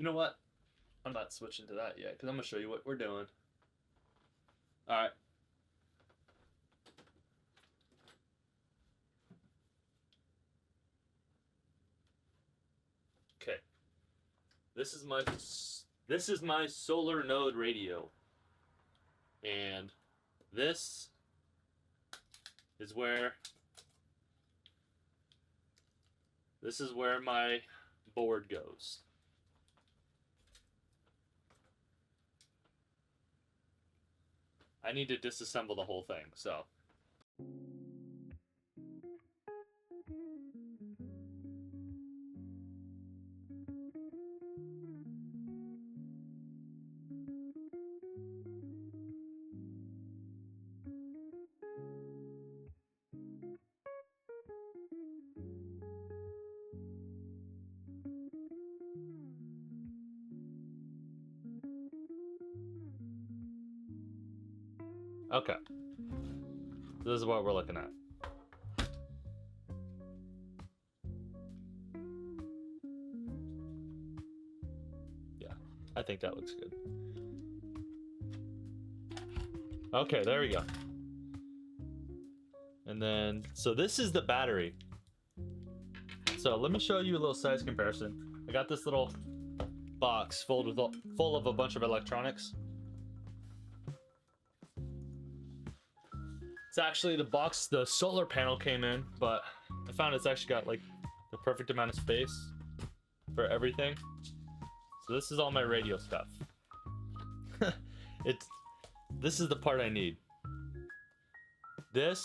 know what? I'm not switching to that yet because I'm gonna show you what we're doing. All right. Okay. This is my solar node radio, and this is where my board goes. I need to disassemble the whole thing, so. Okay. So this is what we're looking at. Yeah, I think that looks good. Okay, there we go. And then, so this is the battery. So let me show you a little size comparison. I got this little box full of a bunch of electronics. It's actually the box the solar panel came in, but I found it's actually got like the perfect amount of space for everything. So this is all my radio stuff. This is the part I need. This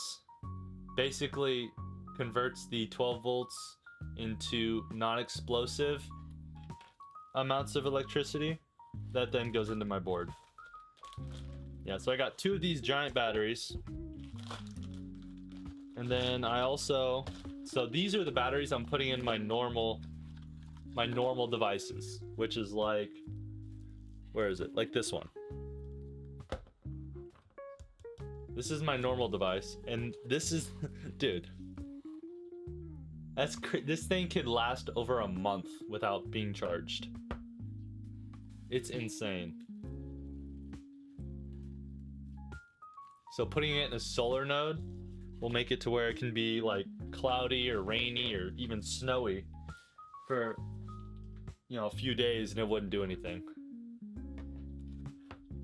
basically converts the 12 volts into non-explosive amounts of electricity that then goes into my board. Yeah, so I got 2 of these giant batteries. And then I also, so these are the batteries I'm putting in my normal devices, which is like, where is it? Like this one. This is my normal device, and this is, dude, this thing could last over a month without being charged. It's insane. So putting it in a solar node will make it to where it can be like cloudy or rainy or even snowy for, you know, a few days and it wouldn't do anything.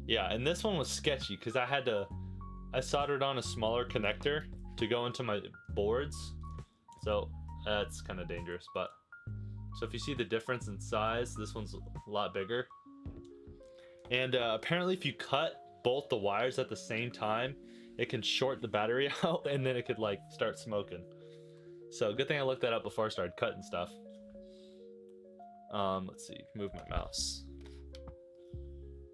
Yeah, and this one was sketchy because I soldered on a smaller connector to go into my boards. So that's kind of dangerous, but so if you see the difference in size, this one's a lot bigger. And apparently if you cut both the wires at the same time, it can short the battery out and then it could like start smoking. So good thing I looked that up before I started cutting stuff. Let's see, move my mouse.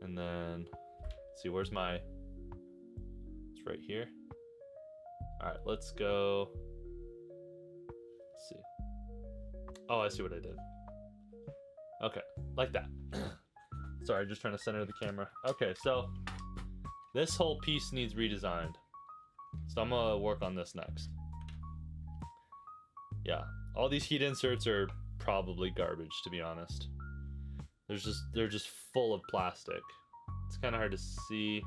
And then, let's see, where's my, it's right here. All right, let's go, let's see. Oh, I see what I did. Okay, like that. Sorry, just trying to center the camera. Okay, so this whole piece needs redesigned. So I'm gonna work on this next. Yeah, all these heat inserts are probably garbage, to be honest. They're just full of plastic. It's kind of hard to see.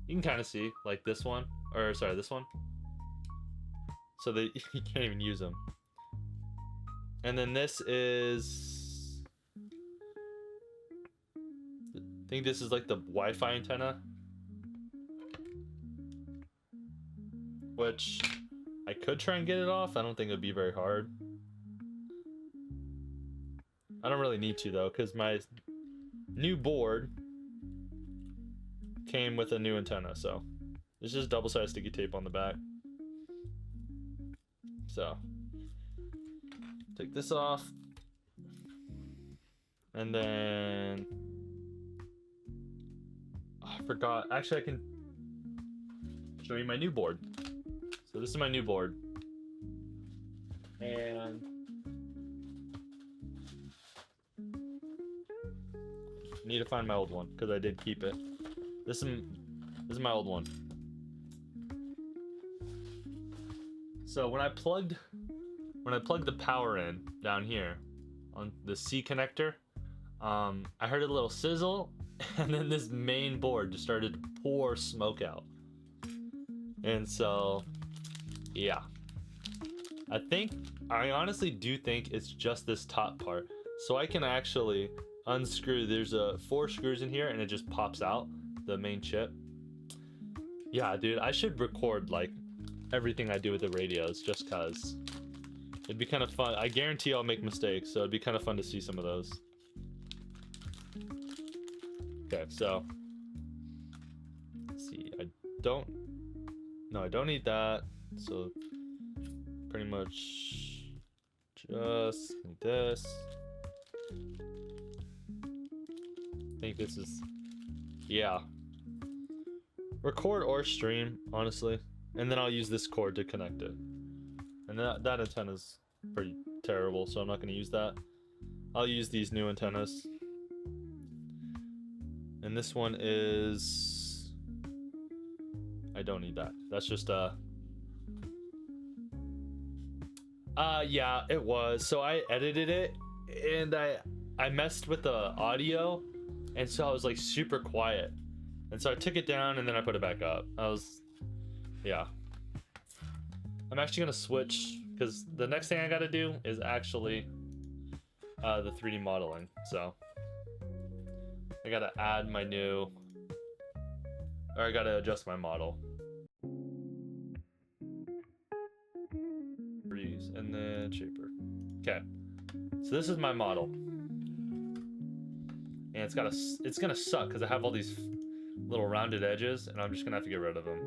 You can kind of see, like this one, or sorry, this one. So that you can't even use them. And then this is, I think this is like the Wi-Fi antenna, which I could try and get it off. I don't think it would be very hard. I don't really need to though, because my new board came with a new antenna, so there's just double-sided sticky tape on the back. So take this off, and then I forgot. Actually, I can show you my new board. So this is my new board, and I need to find my old one because I did keep it. This is my old one. So when I plugged the power in down here on the C connector, I heard a little sizzle, and then this main board just started to pour smoke out. And so, yeah. I honestly do think it's just this top part. So I can actually unscrew, there's 4 screws in here and it just pops out, the main chip. Yeah, dude, I should record like everything I do with the radios just cause it'd be kind of fun. I guarantee I'll make mistakes, so it'd be kind of fun to see some of those. Okay, so let's see, I don't need that. So pretty much just like this. I think this is, yeah. Record or stream, honestly. And then I'll use this cord to connect it. And that antenna's pretty terrible, so I'm not going to use that. I'll use these new antennas. And this one is, I don't need that. That's just yeah, it was. So I edited it and I messed with the audio, and so I was like super quiet. And so I took it down and then I put it back up. Yeah. I'm actually gonna switch because the next thing I gotta do is actually the 3D modeling. So I gotta add my new, or I gotta adjust my model. Breeze and then shaper. Okay, so this is my model, and it's gonna suck because I have all these little rounded edges, and I'm just gonna have to get rid of them.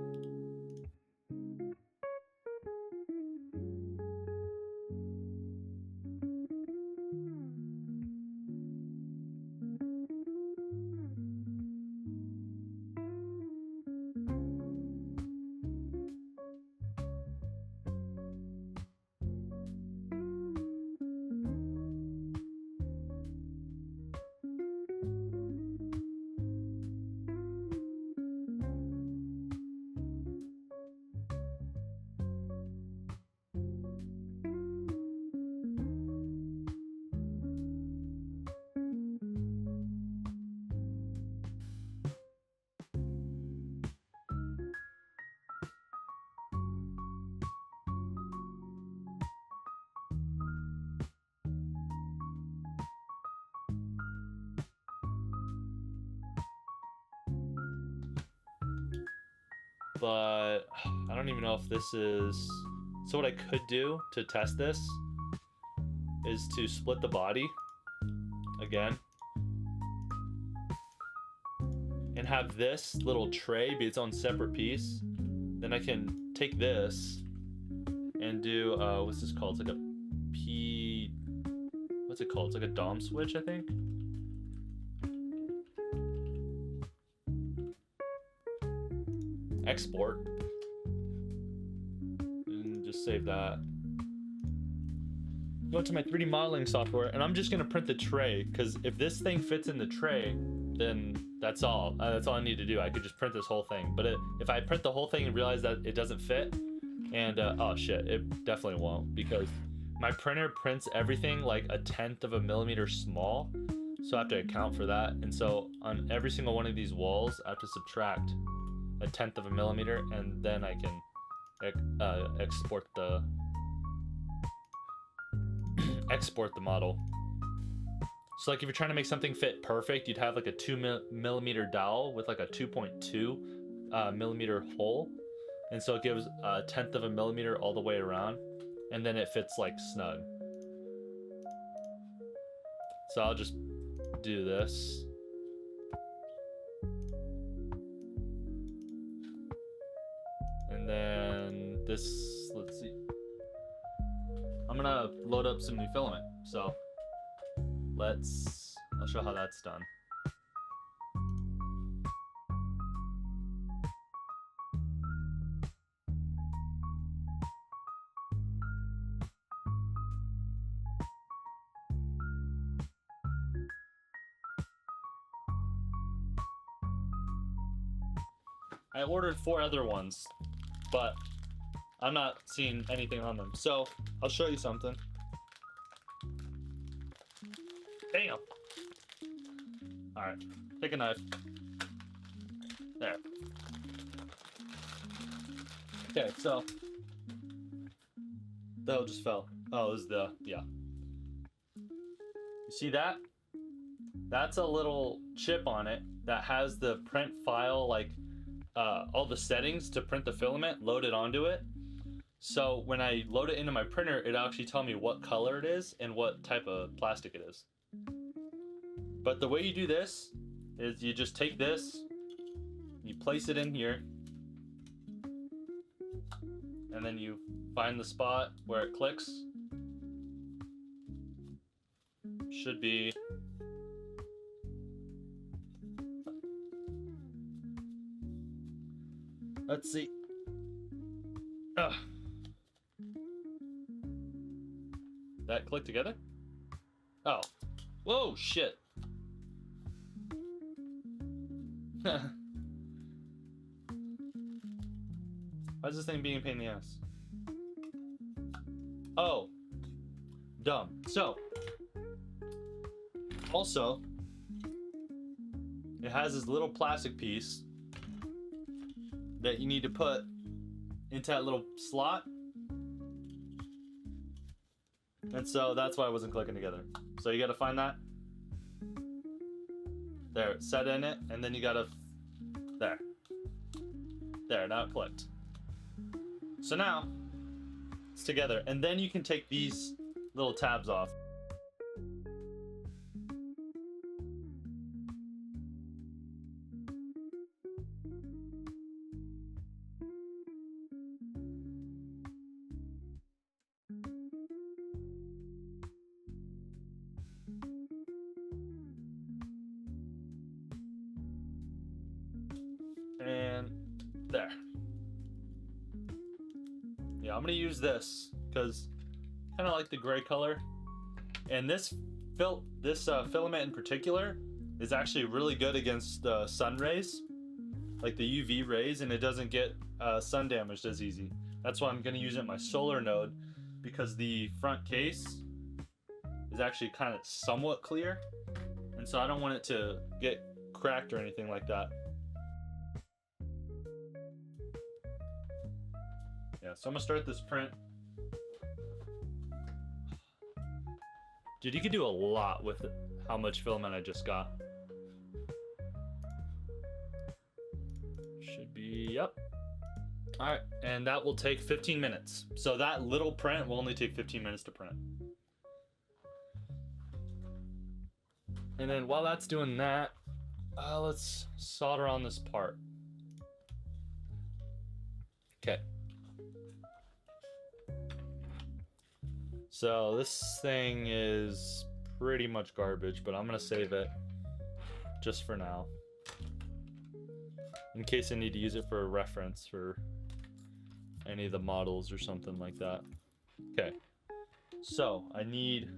But I don't even know if this is, so what I could do to test this is to split the body again and have this little tray be its own separate piece. Then I can take this and do what's this called? It's like a what's it called? It's like a DOM switch, I think. Export and just save that. Go to my 3D modeling software, and I'm just gonna print the tray, because if this thing fits in the tray, then that's all I need to do. I could just print this whole thing. But if I print the whole thing and realize that it doesn't fit, and oh shit, it definitely won't, because my printer prints everything like 1/10 of a millimeter small, so I have to account for that. And so on every single one of these walls, I have to subtract 1/10 of a millimeter, and then I can export the model. So like if you're trying to make something fit perfect, you'd have like a 2 millimeter dowel with like a 2.2 millimeter hole, and so it gives 1/10 of a millimeter all the way around, and then it fits like snug. So I'll just do this. And then this, let's see. I'm gonna load up some new filament. So I'll show how that's done. I ordered 4 other ones, but I'm not seeing anything on them. So I'll show you something. Damn. All right, take a knife. There. Okay, so that just fell. Oh, it was the, yeah. You see that? That's a little chip on it that has the print file, like all the settings to print the filament loaded onto it. So when I load it into my printer, it actually tell me what color it is and what type of plastic it is. But the way you do this is you just take this, you place it in here, and then you find the spot where it clicks. Should be let's see. Ugh. That click together? Oh. Whoa, shit. Why is this thing being a pain in the ass? Oh. Dumb. So. Also, it has this little plastic piece that you need to put into that little slot. And so that's why it wasn't clicking together. So you gotta find that. There, set in it, and then you gotta, there. There, now it clicked. So now, it's together. And then you can take these little tabs off. And there. Yeah, I'm gonna use this because kind of like the gray color, and this filament in particular is actually really good against sun rays, like the UV rays, and it doesn't get sun damaged as easy. That's why I'm gonna use it in my solar node, because the front case is actually kind of somewhat clear, and so I don't want it to get cracked or anything like that. Yeah, so I'm gonna start this print. Dude, you could do a lot with how much filament I just got. Should be, yep. All right, and that will take 15 minutes. So that little print will only take 15 minutes to print. And then while that's doing that, let's solder on this part. Okay. So this thing is pretty much garbage, but I'm gonna save it just for now, in case I need to use it for a reference for any of the models or something like that. Okay, so I need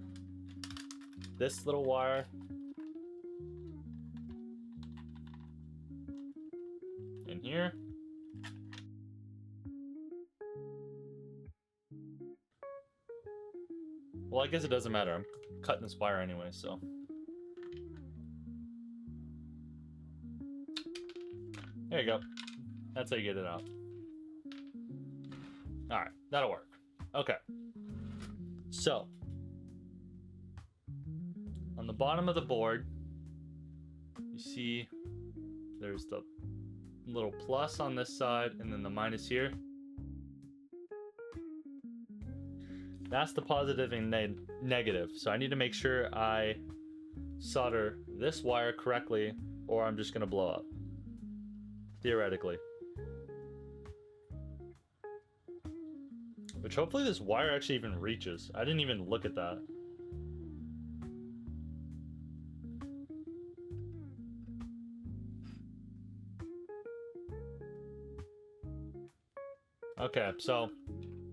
this little wire in here. Well, I guess it doesn't matter. I'm cutting this wire anyway, so. There you go. That's how you get it out. All right, that'll work. Okay. So, on the bottom of the board, you see there's the little plus on this side and then the minus here. That's the positive and negative. So I need to make sure I solder this wire correctly, or I'm just gonna blow up, theoretically. Which hopefully this wire actually even reaches. I didn't even look at that. Okay, so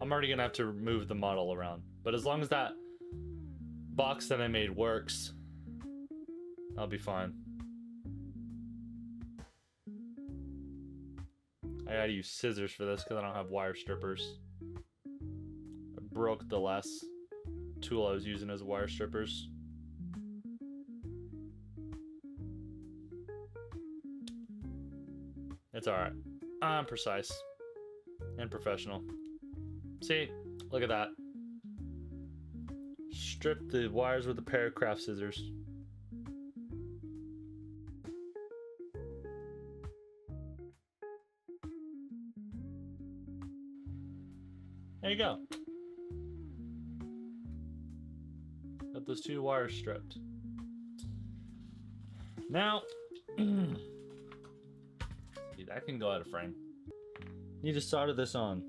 I'm already gonna have to move the model around. But as long as that box that I made works, I'll be fine. I gotta use scissors for this because I don't have wire strippers. I broke the last tool I was using as wire strippers. It's alright. I'm precise and professional. See? Look at that. Strip the wires with a pair of craft scissors. There you go. Got those 2 wires stripped. Now, see, that can go out of frame. Need to solder this on.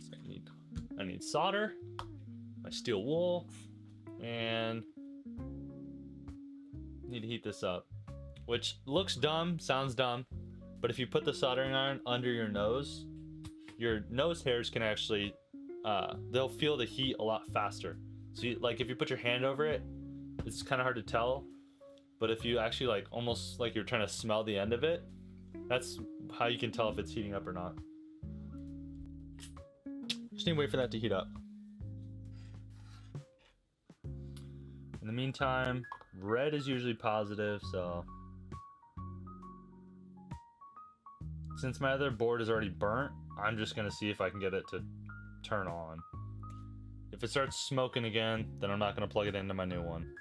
So I need solder, my steel wool, and need to heat this up. Which looks dumb, sounds dumb, but if you put the soldering iron under your nose hairs can actually, they'll feel the heat a lot faster. So like if you put your hand over it, it's kind of hard to tell, but if you actually like almost like you're trying to smell the end of it, that's how you can tell if it's heating up or not. Just need to wait for that to heat up. In the meantime, red is usually positive, so since my other board is already burnt, I'm just gonna see if I can get it to turn on. If it starts smoking again, then I'm not gonna plug it into my new one.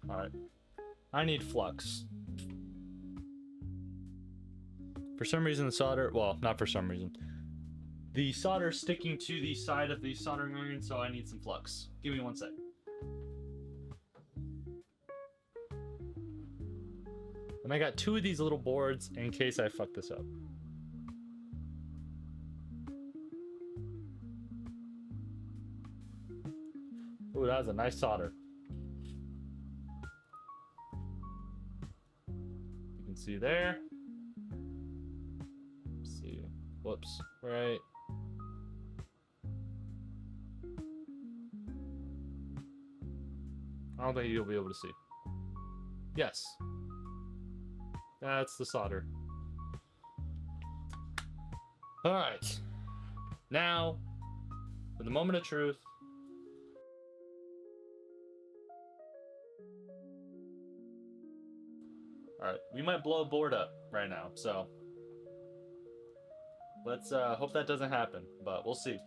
Alright, I need flux. For some reason the solder, well, not for some reason. The solder is sticking to the side of the soldering iron, so I need some flux. Give me 1 sec. And I got 2 of these little boards in case I fuck this up. Ooh, that was a nice solder. You can see there. Let's see. Whoops. Right. I don't think you'll be able to see. Yes. That's the solder. Alright. Now, for the moment of truth. Alright, we might blow a board up right now, so let's hope that doesn't happen, but we'll see.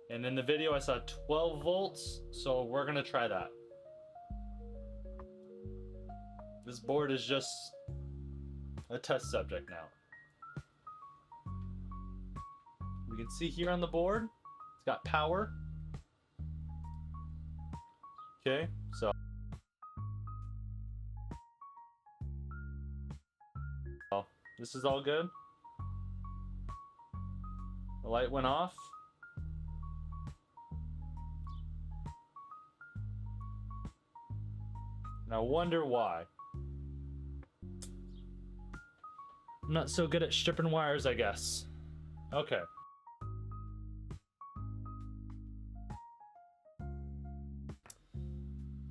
And in the video I saw 12 volts, so we're gonna try that. This board is just a test subject now. We can see here on the board, it's got power. Okay, so this is all good. The light went off. And I wonder why. I'm not so good at stripping wires, I guess. Okay.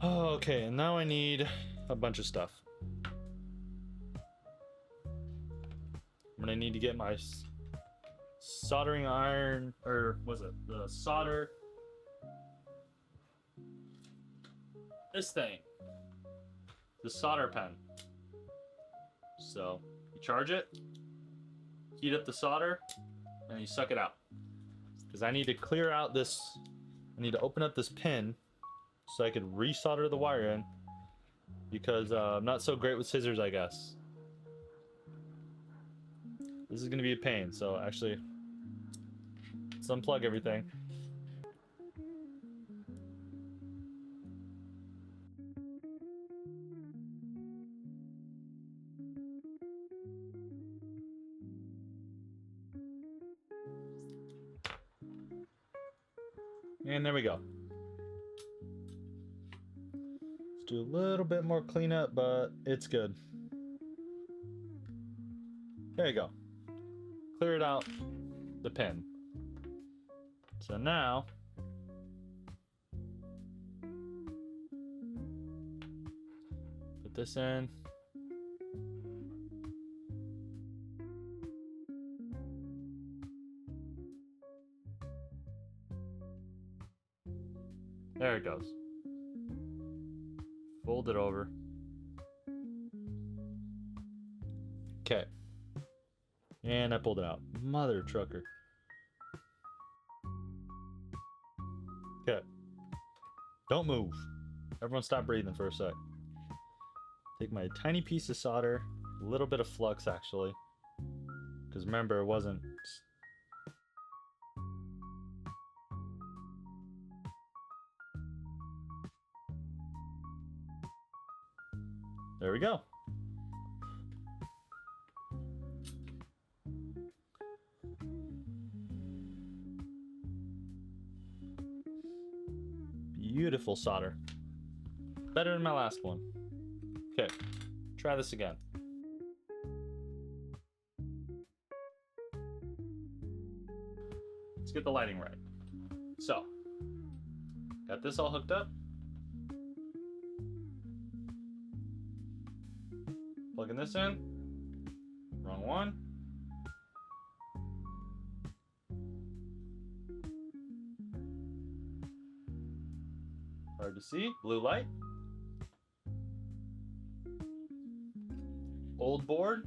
Okay, and now I need a bunch of stuff. I'm gonna need to get my soldering iron, or was it the solder? This thing. The solder pen. So you charge it, heat up the solder, and you suck it out. Because I need to clear out this, I need to open up this pin so I could resolder the wire in, because I'm not so great with scissors, I guess. This is gonna be a pain, so actually, let's unplug everything. And there we go. Let's do a little bit more cleanup, but it's good. There you go. Cleared out the pin. So now this in. There it goes. Fold it over. Okay. And I pulled it out. Mother trucker. Okay. Don't move. Everyone stop breathing for a sec. Take my tiny piece of solder, a little bit of flux actually. Because remember, it wasn't... There we go. Beautiful solder. Better than my last one. Okay, try this again. Let's get the lighting right. So, got this all hooked up. Plugging this in. Wrong one. Hard to see. Blue light. Old board.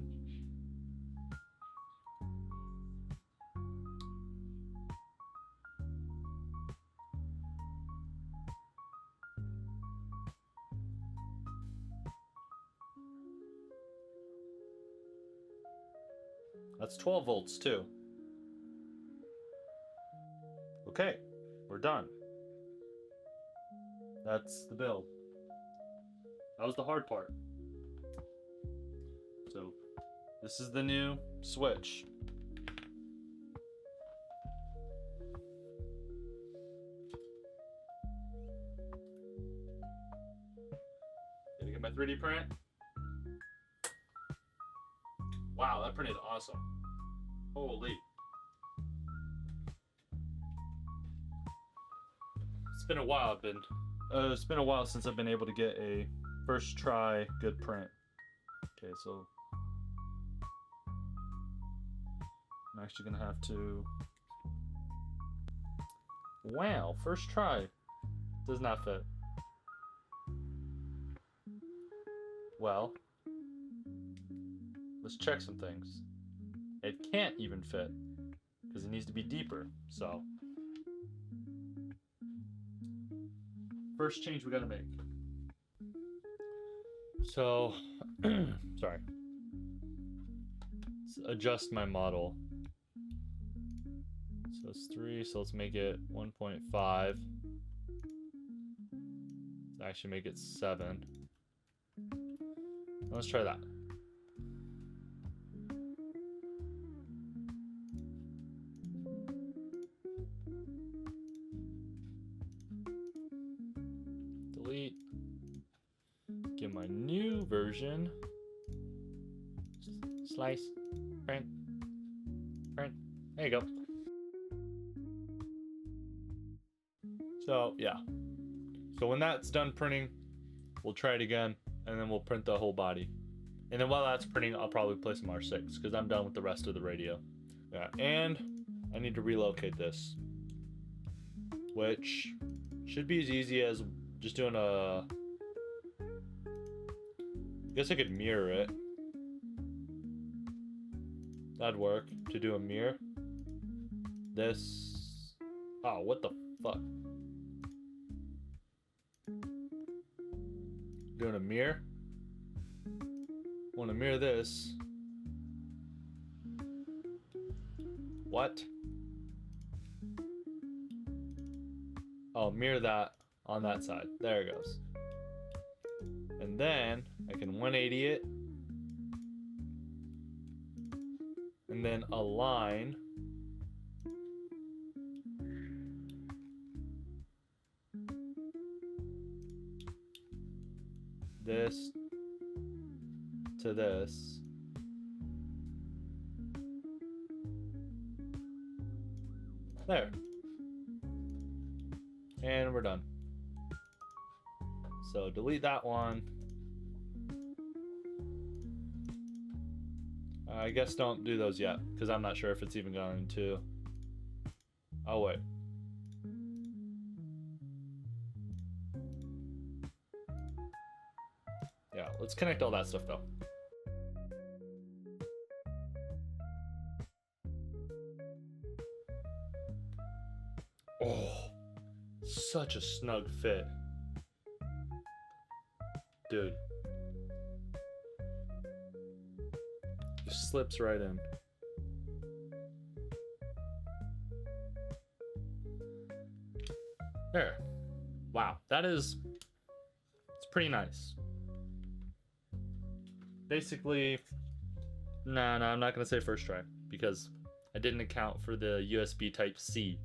That's 12 volts too. Okay, we're done. That's the build. That was the hard part. So, this is the new switch. Gotta get my 3D print. Wow, that print is awesome. Holy. It's been a while. It's been a while since I've been able to get a first try good print. Okay, so I'm actually gonna have to. Wow, first try. Does not fit. Well, let's check some things. It can't even fit because it needs to be deeper. So, first change we gotta make. So, sorry. Let's adjust my model. So it's 3, so let's make it 1.5. Let's actually make it 7. Let's try that. Delete. Get my new version. Slice. Print. Print. There you go. So, yeah. So when that's done printing, we'll try it again, and then we'll print the whole body. And then while that's printing, I'll probably play some R6, because I'm done with the rest of the radio. Yeah, and I need to relocate this, which should be as easy as just doing a... I guess I could mirror it. That'd work, to do a mirror. This... Oh, what the fuck? Doing a mirror. Want to mirror this. What? Oh, mirror that on that side. There it goes. And then I can 180 it. And then align. This to this. There. And we're done. So delete that one. I guess don't do those yet, because I'm not sure if it's even going to. Oh, wait. Yeah, let's connect all that stuff, though. Oh, such a snug fit. Dude. Just slips right in. There. Wow, it's pretty nice. Basically, no, I'm not gonna say first try because I didn't account for the USB Type-C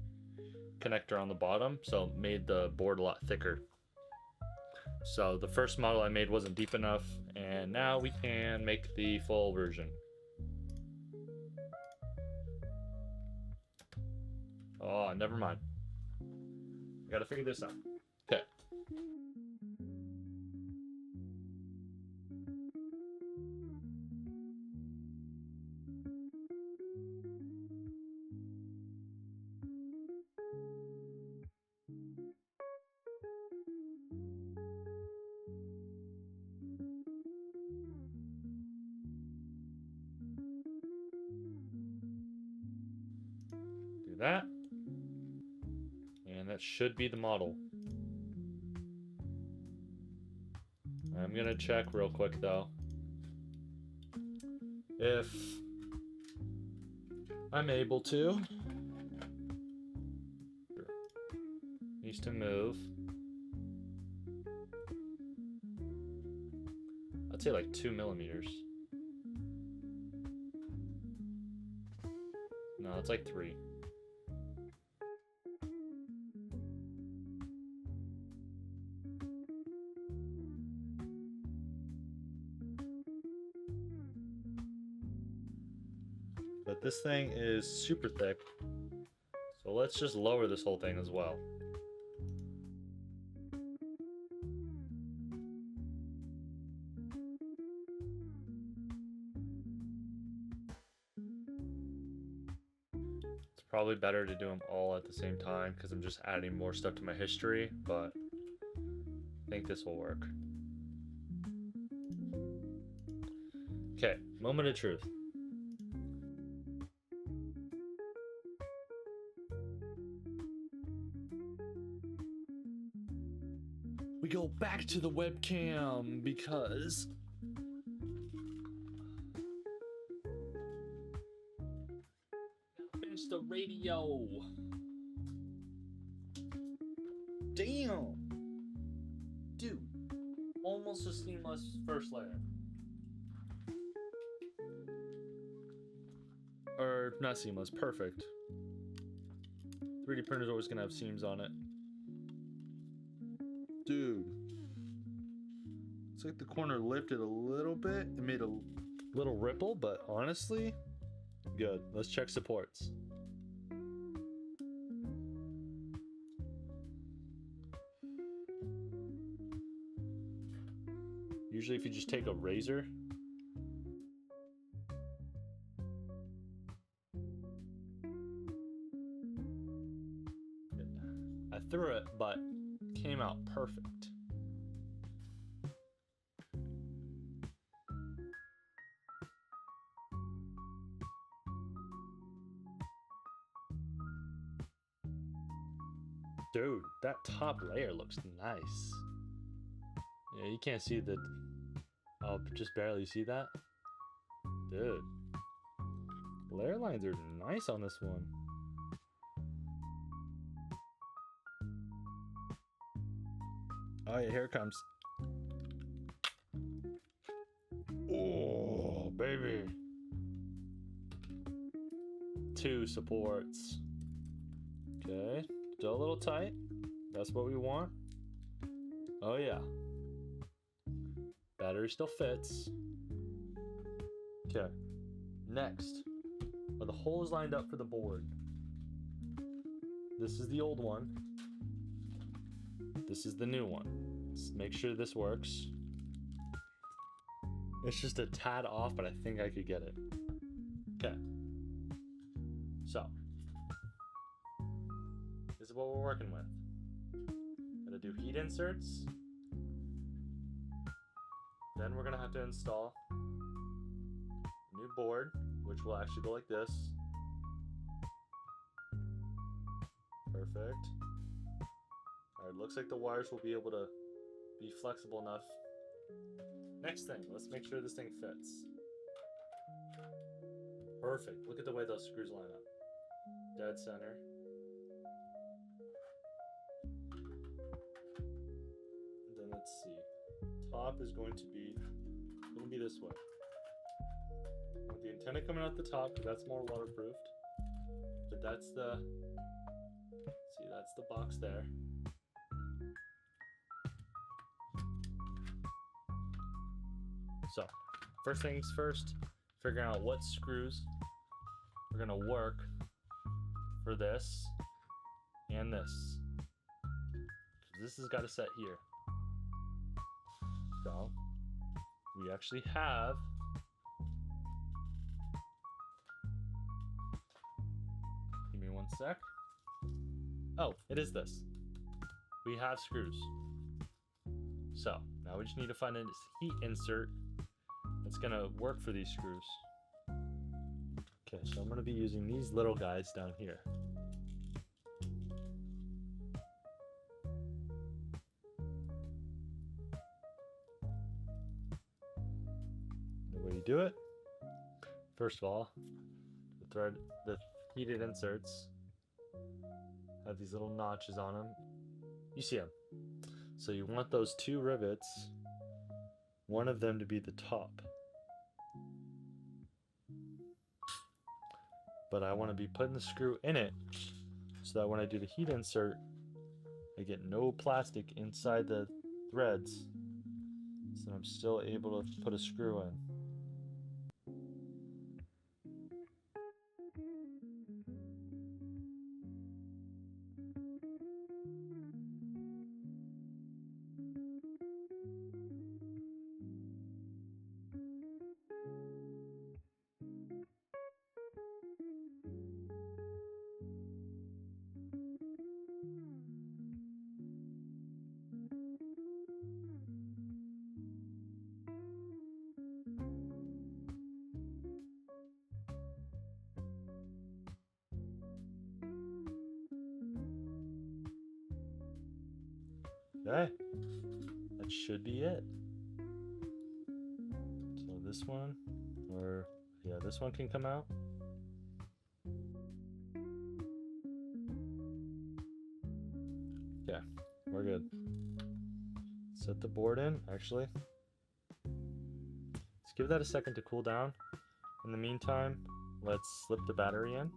connector on the bottom, so it made the board a lot thicker. So the first model I made wasn't deep enough, and now we can make the full version. Oh, never mind. I gotta figure this out. Okay. Do that. And that should be the model. I'm gonna check real quick though. If I'm able to. Needs to move. I'd say like 2 millimeters. No, it's like 3. But this thing is super thick. So let's just lower this whole thing as well. It's probably better to do them all at the same time because I'm just adding more stuff to my history, but I think this will work. Okay, moment of truth. We go back to the webcam because finish the radio. Damn, dude, almost a seamless first layer. Or not seamless, perfect. 3D printer's always gonna have seams on it. Dude, it's like the corner lifted a little bit. It made a little ripple, but honestly, good. Let's check supports. Usually if you just take a razor, I threw it, but came out perfect. Dude, that top layer looks nice. Yeah, you can't see the... Oh, just barely see that? Dude. Layer lines are nice on this one. Oh yeah, here it comes. Oh, baby. 2 supports. Okay, still a little tight. That's what we want. Oh yeah. Battery still fits. Okay, next. Are the holes lined up for the board? This is the old one. This is the new one. Let's make sure this works. It's just a tad off, but I think I could get it. Okay. So, this is what we're working with. Gonna do heat inserts. Then we're gonna have to install a new board, which will actually go like this. Perfect. Alright, looks like the wires will be able to be flexible enough. Next thing, let's make sure this thing fits. Perfect. Look at the way those screws line up. Dead center. And then let's see. Top is going to be this way. I want the antenna coming out the top because that's more waterproofed. But that's the box there. So, first things first, figuring out what screws are gonna work for this and this. This has got to set here. So, we actually have give me one sec. Oh, it is this. We have screws. So, now we just need to find a heat insert that's gonna work for these screws. Okay, so I'm gonna be using these little guys down here. The way you do it, first of all, the heated inserts have these little notches on them. You see them. So you want those two rivets, one of them to be the top. But I want to be putting the screw in it so that when I do the heat insert, I get no plastic inside the threads, so I'm still able to put a screw in. Okay, that should be it. So this one, or yeah, this one can come out. Yeah, we're good. Set the board in, actually. Let's give that a second to cool down. In the meantime, let's slip the battery in.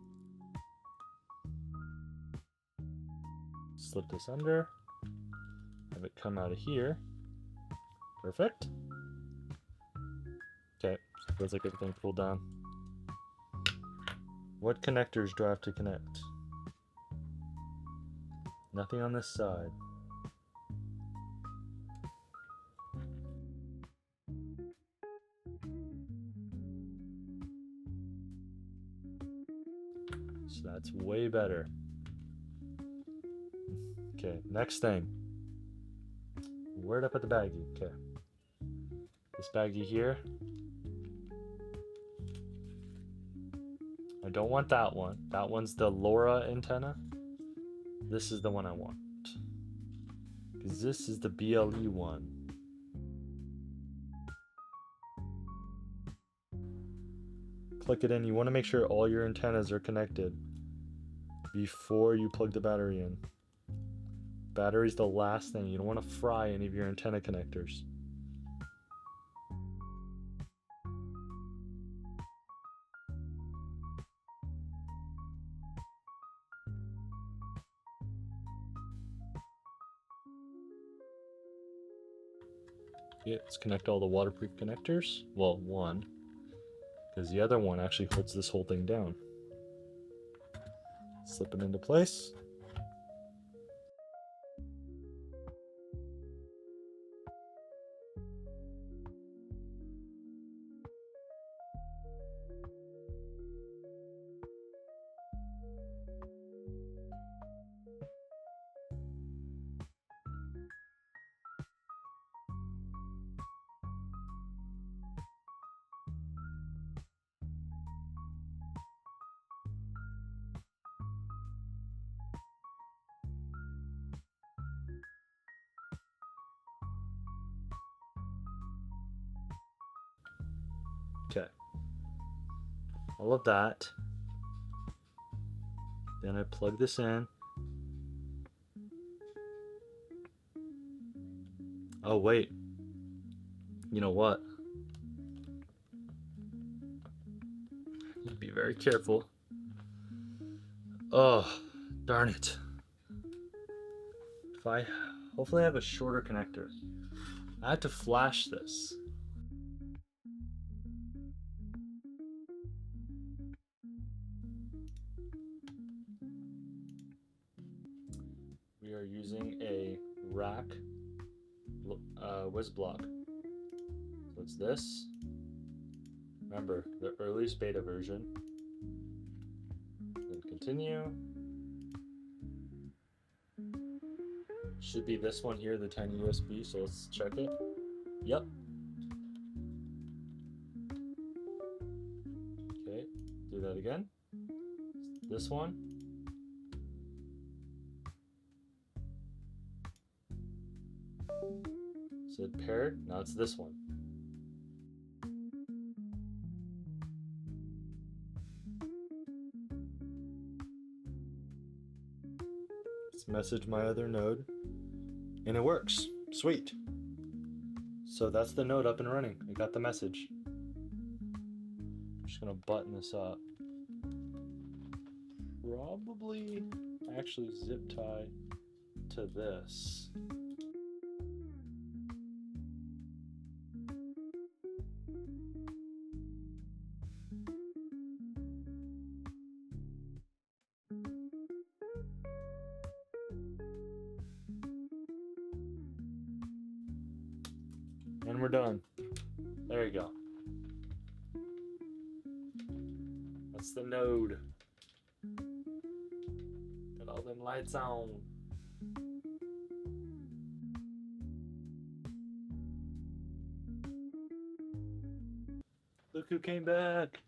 Slip this under. Have it come out of here. Perfect. Okay, feels like everything cooled down. What connectors do I have to connect? Nothing on this side. So that's way better. Okay, next thing. Where'd I put the baggie? Okay. This baggie here. I don't want that one. That one's the LoRa antenna. This is the one I want. Because this is the BLE one. Click it in. You want to make sure all your antennas are connected before you plug the battery in. Battery's the last thing. You don't want to fry any of your antenna connectors. Yeah, let's connect all the waterproof connectors. Well, one, because the other one actually holds this whole thing down. Slip it into place. all of that. Then I plug this in. Oh wait, you know what? Be very careful. Oh, darn it. Hopefully I have a shorter connector. I had to flash this. We are using a rack whiz block. So it's this. Remember, the earliest beta version. Then continue. Should be this one here, the tiny USB, so let's check it. Yep. Okay, do that again. This one. Said paired, now it's this one. Let's message my other node, and it works. Sweet. So that's the node up and running. I got the message. I'm just gonna button this up. Probably actually zip tie to this. And we're done. There you go. That's the node. Got all them lights on. Look who came back.